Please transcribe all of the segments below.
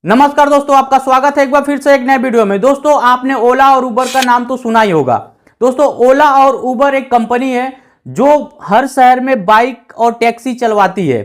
नमस्कार दोस्तों, आपका स्वागत है एक बार फिर से एक नए वीडियो में। दोस्तों, आपने ओला और उबर का नाम तो सुना ही होगा। दोस्तों, ओला और उबर एक कंपनी है जो हर शहर में बाइक और टैक्सी चलवाती है।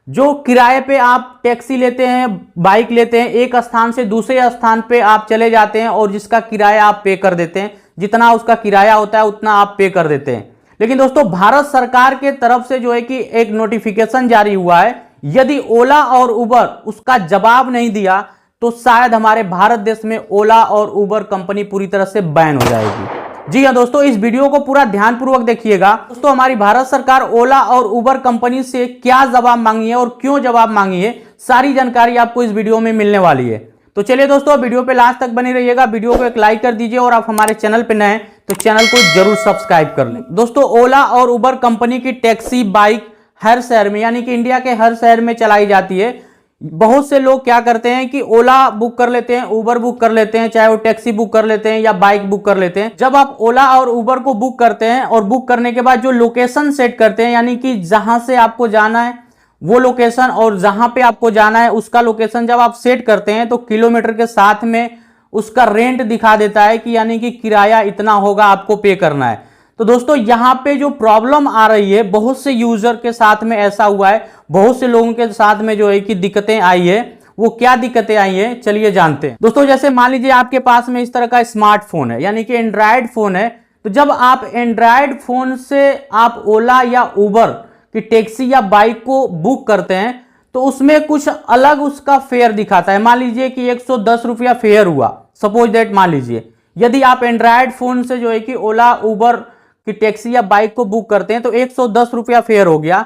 जो किराए पे आप टैक्सी लेते हैं, बाइक लेते हैं, एक स्थान से दूसरे स्थान पे आप चले जाते हैं और जिसका किराया आप पे कर देते हैं। जितना उसका किराया होता है उतना आप पे कर देते हैं। लेकिन दोस्तों, भारत सरकार के तरफ से जो है कि एक नोटिफिकेशन जारी हुआ है, यदि ओला और उबर उसका जवाब नहीं दिया तो शायद हमारे भारत देश में ओला और उबर कंपनी पूरी तरह से बैन हो जाएगी। जी हां दोस्तों, इस वीडियो को पूरा ध्यानपूर्वक देखिएगा। दोस्तों, हमारी भारत सरकार ओला और उबर कंपनी से क्या जवाब मांगी है और क्यों जवाब मांगी है, सारी जानकारी आपको इस वीडियो में मिलने वाली है। तो चलिए दोस्तों, वीडियो पे लास्ट तक बने रहिएगा। वीडियो को एक लाइक कर दीजिए और आप हमारे चैनल पे नए हैं तो चैनल को जरूर सब्सक्राइब कर लें। दोस्तों, ओला और उबर कंपनी की टैक्सी बाइक हर शहर में, यानी कि इंडिया के हर शहर में चलाई जाती है। बहुत से लोग क्या करते हैं कि ओला बुक कर लेते हैं, उबर बुक कर लेते हैं, चाहे वो टैक्सी बुक कर लेते हैं या बाइक बुक कर लेते हैं। जब आप ओला और उबर को बुक करते हैं और बुक करने के बाद जो लोकेशन सेट करते हैं, यानी कि जहां से आपको जाना है वो लोकेशन और जहां पे आपको जाना है उसका लोकेशन जब आप सेट करते हैं तो किलोमीटर के साथ में उसका रेंट दिखा देता है कि यानी कि किराया इतना होगा, आपको पे करना है। तो दोस्तों, यहां पे जो प्रॉब्लम आ रही है, बहुत से यूजर के साथ में ऐसा हुआ है, बहुत से लोगों के साथ में जो है कि दिक्कतें आई है। वो क्या दिक्कतें आई है, चलिए जानते हैं। दोस्तों, जैसे मान लीजिए आपके पास में इस तरह का स्मार्टफोन है, यानी कि एंड्रॉयड फोन है। तो जब आप एंड्रॉयड फोन से आप ओला या उबर की टैक्सी या बाइक को बुक करते हैं तो उसमें कुछ अलग उसका फेयर दिखाता है। मान लीजिए कि 110 रुपया फेयर हुआ, सपोज दैट। मान लीजिए यदि आप एंड्रॉयड फोन से जो है कि ओला उबर कि टैक्सी या बाइक को बुक करते हैं तो 110 रुपया फेयर हो गया।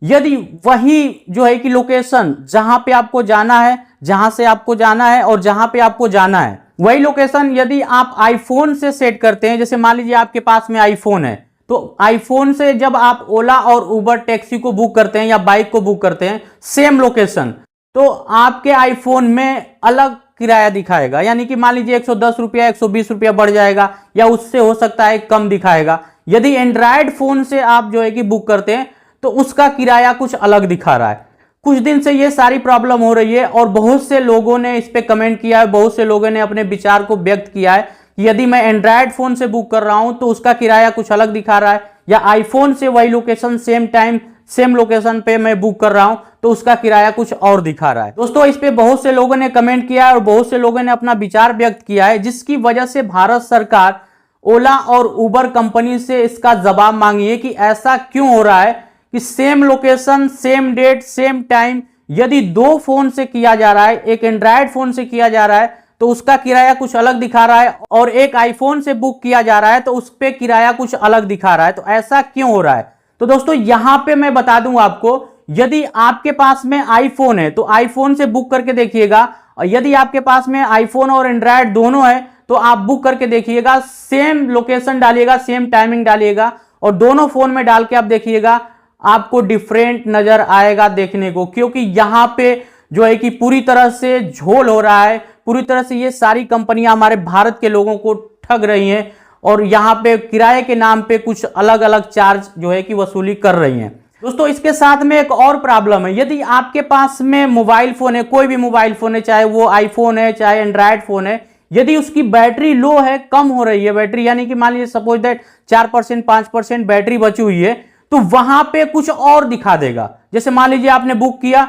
यदि वही जो है कि लोकेशन जहां पे आपको जाना है, जहां से आपको जाना है और जहां पे आपको जाना है, वही लोकेशन यदि आप आईफोन से सेट करते हैं, जैसे मान लीजिए आपके पास में आईफोन है, तो आईफोन से जब आप ओला और उबर टैक्सी को बुक करते हैं या बाइक को बुक करते हैं, सेम लोकेशन, तो आपके आईफोन में अलग किराया दिखाएगा। यानी कि मान लीजिए 110 रुपया 120 रुपया बढ़ जाएगा या उससे हो सकता है कम दिखाएगा। यदि एंड्रॉयड फोन से आप जो है कि बुक करते हैं तो उसका किराया कुछ अलग दिखा रहा है। कुछ दिन से ये सारी प्रॉब्लम हो रही है और बहुत से लोगों ने इस पे कमेंट किया है, बहुत से लोगों ने अपने विचार को व्यक्त किया है कि यदि मैं एंड्रॉयड फोन से बुक कर रहा हूं तो उसका किराया कुछ अलग दिखा रहा है, या आईफोन से वही location same time same location पे मैं बुक कर रहा हूं तो उसका किराया कुछ और दिखा रहा है। दोस्तों, इस पे बहुत से लोगों ने कमेंट किया है और बहुत से लोगों ने अपना विचार व्यक्त किया है, जिसकी वजह से भारत सरकार ओला और उबर कंपनी से इसका जवाब मांगी है कि ऐसा क्यों हो रहा है कि same location same date same time यदि दो फोन से किया जा रहा है, एक एंड्रॉयड फोन से किया जा रहा है तो उसका किराया कुछ अलग दिखा रहा है, और एक आईफोन से बुक किया जा रहा है तो उस पे किराया कुछ अलग दिखा रहा है। तो ऐसा क्यों हो रहा है? तो दोस्तों, यहां पे मैं बता दूं आपको, यदि आपके पास में आईफोन है तो आईफोन से बुक करके देखिएगा, और यदि आपके पास में आईफोन और एंड्रॉयड दोनों है तो आप बुक करके देखिएगा, सेम लोकेशन डालिएगा, सेम टाइमिंग डालिएगा और दोनों फोन में डाल के आप देखिएगा, आपको डिफरेंट नजर आएगा देखने को। क्योंकि यहां पे जो है कि पूरी तरह से झोल हो रहा है, पूरी तरह से ये सारी कंपनियां हमारे भारत के लोगों को ठग रही हैं और यहां पे किराए के नाम पे कुछ अलग अलग चार्ज जो है कि वसूली कर रही हैं। दोस्तों, इसके साथ में एक और प्रॉब्लम है। यदि आपके पास में मोबाइल फोन है, कोई भी मोबाइल फोन है, चाहे वो आईफोन है चाहे एंड्रॉयड फोन है, यदि उसकी बैटरी लो है, कम हो रही है बैटरी, यानी कि मान लीजिए सपोज दैट 4% 5% बैटरी बची हुई है, तो वहां पे कुछ और दिखा देगा। जैसे मान लीजिए आपने बुक किया,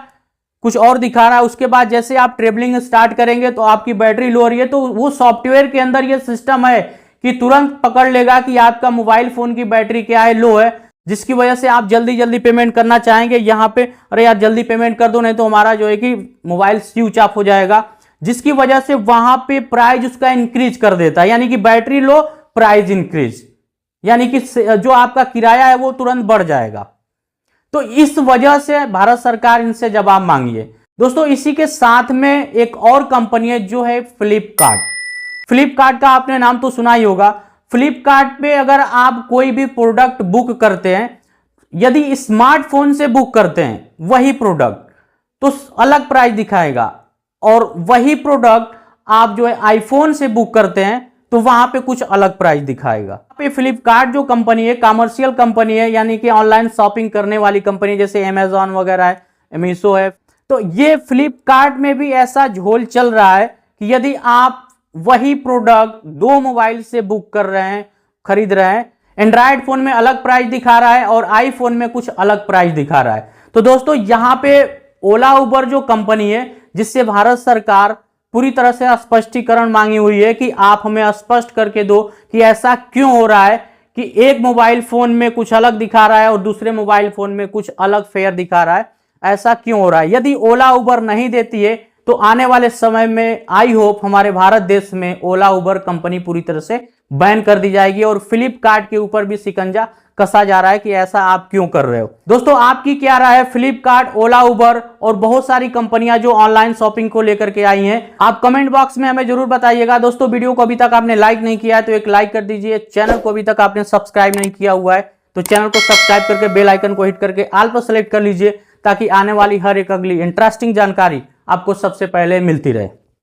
कुछ और दिखा रहा है, उसके बाद जैसे आप ट्रेवलिंग स्टार्ट करेंगे तो आपकी बैटरी लो हो रही है, तो वो सॉफ्टवेयर के अंदर ये सिस्टम है कि तुरंत पकड़ लेगा कि आपका मोबाइल फोन की बैटरी क्या है, लो है, जिसकी वजह से आप जल्दी जल्दी पेमेंट करना चाहेंगे। यहां पे अरे यार जल्दी पेमेंट कर दो, नहीं तो हमारा जो है कि मोबाइल स्विच ऑफ हो जाएगा, जिसकी वजह से वहां पे प्राइस उसका इंक्रीज कर देता है। यानी कि बैटरी लो, प्राइस इंक्रीज, यानी कि जो आपका किराया है वो तुरंत बढ़ जाएगा। तो इस वजह से भारत सरकार इनसे जवाब मांगी है। दोस्तों, इसी के साथ में एक और कंपनी है जो है फ्लिपकार्ट। फ्लिपकार्ट का आपने नाम तो सुना ही होगा। फ्लिपकार्ट पे अगर आप कोई भी प्रोडक्ट बुक करते हैं, यदि स्मार्टफोन से बुक करते हैं वही प्रोडक्ट तो अलग प्राइस दिखाएगा, और वही प्रोडक्ट आप जो है आईफोन से बुक करते हैं तो वहां पे कुछ अलग प्राइस दिखाएगा। पे फ्लिपकार्ट जो कंपनी है कमर्शियल कंपनी है, यानी कि ऑनलाइन शॉपिंग करने वाली कंपनी, जैसे अमेजॉन वगैरह है, मीशो है, तो ये फ्लिपकार्ट में भी ऐसा झोल चल रहा है कि यदि आप वही प्रोडक्ट दो मोबाइल से बुक कर रहे हैं, खरीद रहे हैं, एंड्रॉयड फोन में अलग प्राइस दिखा रहा है और आईफोन में कुछ अलग प्राइस दिखा रहा है। तो दोस्तों यहां पे ओला उबर जो कंपनी है, जिससे भारत सरकार पूरी तरह से स्पष्टीकरण मांगी हुई है कि आप हमें स्पष्ट करके दो कि ऐसा क्यों हो रहा है कि एक मोबाइल फोन में कुछ अलग दिखा रहा है और दूसरे मोबाइल फोन में कुछ अलग फेयर दिखा रहा है, ऐसा क्यों हो रहा है। यदि ओला उबर नहीं देती है तो आने वाले समय में आई होप हमारे भारत देश में ओला उबर कंपनी पूरी तरह से बैन कर दी जाएगी और फ्लिपकार्ट के ऊपर भी शिकंजा कसा जा रहा है कि ऐसा आप क्यों कर रहे हो। दोस्तों आपकी क्या राय है फ्लिपकार्ट, ओला, उबर और बहुत सारी कंपनियां जो ऑनलाइन शॉपिंग को लेकर के आई हैं, आप कमेंट बॉक्स में हमें जरूर बताइएगा। दोस्तों वीडियो को अभी तक आपने लाइक नहीं किया है तो एक लाइक कर दीजिए। चैनल को अभी तक आपने सब्सक्राइब नहीं किया हुआ है तो चैनल को सब्सक्राइब करके बेल आइकन को हिट करके ऑल पर सेलेक्ट कर लीजिए ताकि आने वाली हर एक अगली इंटरेस्टिंग जानकारी आपको सबसे पहले मिलती रहे।